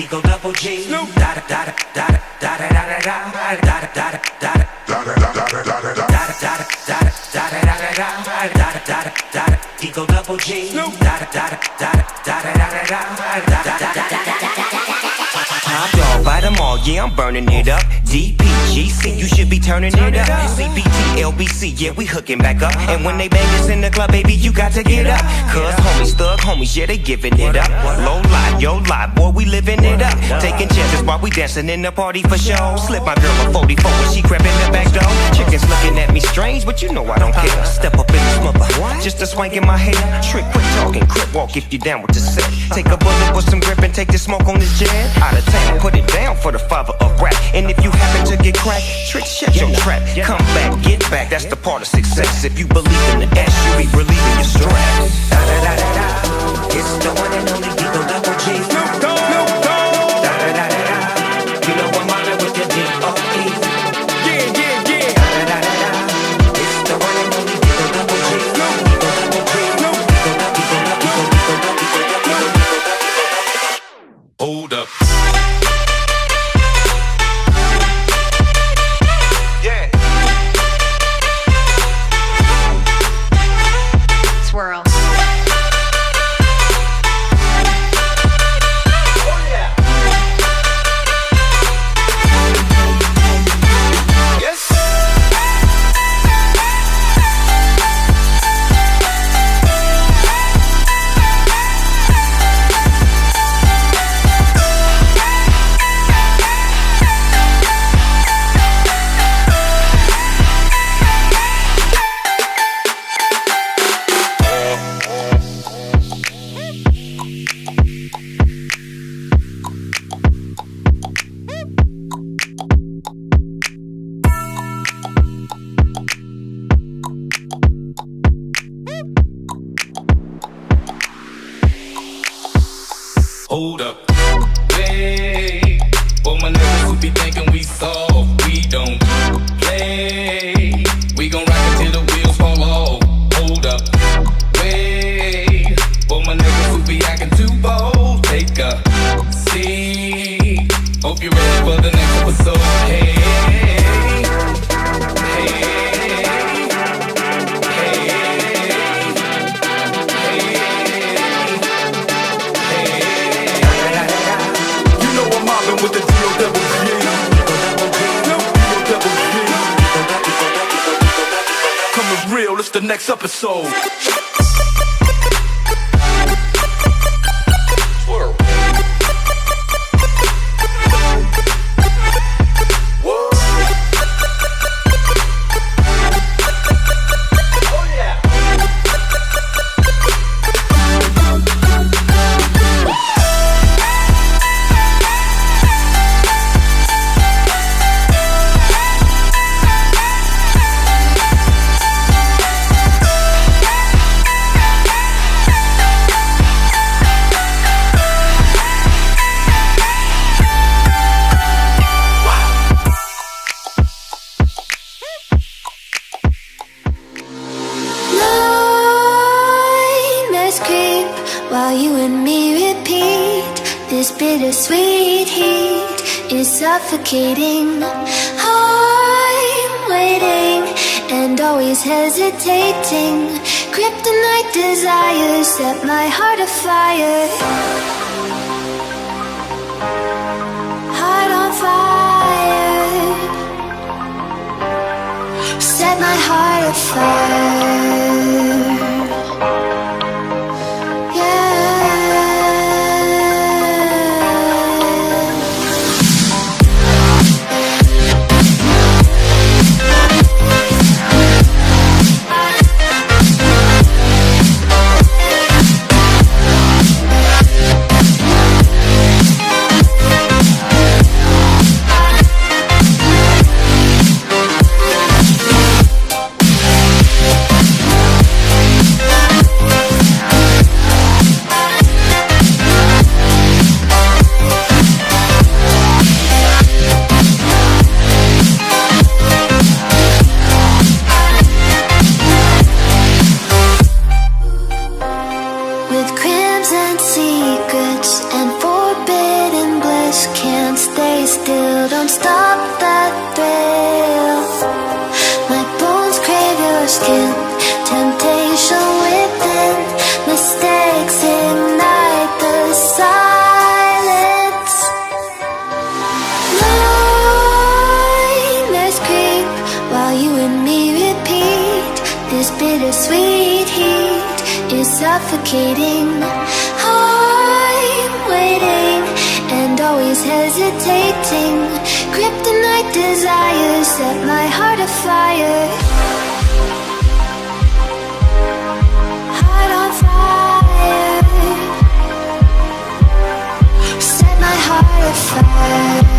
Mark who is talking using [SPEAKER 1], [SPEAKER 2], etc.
[SPEAKER 1] Eagle Double G. Da da da da da da da da da da da da da. Eagle Double G. Top dog, bite them all, yeah, I'm burning it up. DPGC, you should be turning it up. CBT, LBC, yeah, we hooking back up. And when they bang us in the club, baby, you got to get up. Cause homies, thug homies, yeah, they giving it up. Low lie, yo lie, boy, we living it up. Taking chances while we dancing in the party for show. Slip my girl a 44 when she crept in the back door. Chickens looking at me strange, but you know I don't care. Step up in this mother, just a swank in my hair. Trick, quick talking, crip walk if you down with the set. Take a bullet with some grip and take the smoke on this jet. Out of town, put it down for the father of rap. And if you happen to get cracked, trick, shut your trap. Come back, get back, that's the part of success. If you believe in the S, you be relieving your stress. Da da da da da, it's the one and only Eagle Double G. Snoop Dogg, Snoop Dogg. Da da da da da, you know I'm mobbing with the D.O.E. Yeah, yeah, yeah. Da da da da da, it's the one and only Eagle Double G. Eagle Double G,
[SPEAKER 2] Hold up.
[SPEAKER 3] Swirl.
[SPEAKER 2] Hold up. Wait. For my niggas who be thinking we soft, we don't play. We gon' rock until the wheels fall off. Hold up. Wait. For my niggas who be acting too bold, take a seat. Hope you're ready for the next episode. Hey.
[SPEAKER 4] With the D.O.double G. D.O.double G. Coming real, it's the next episode.
[SPEAKER 5] While you and me repeat, this bittersweet heat is suffocating. I'm waiting and always hesitating. Kryptonite desires set my heart afire. Heart on fire. Set my heart afire. skin. Temptation within, mistakes ignite the silence. Nightmares creep while you and me repeat. This bittersweet heat is suffocating. I'm waiting and always hesitating. Kryptonite desires set my heart afire. Heart on fire. Set my heart afire.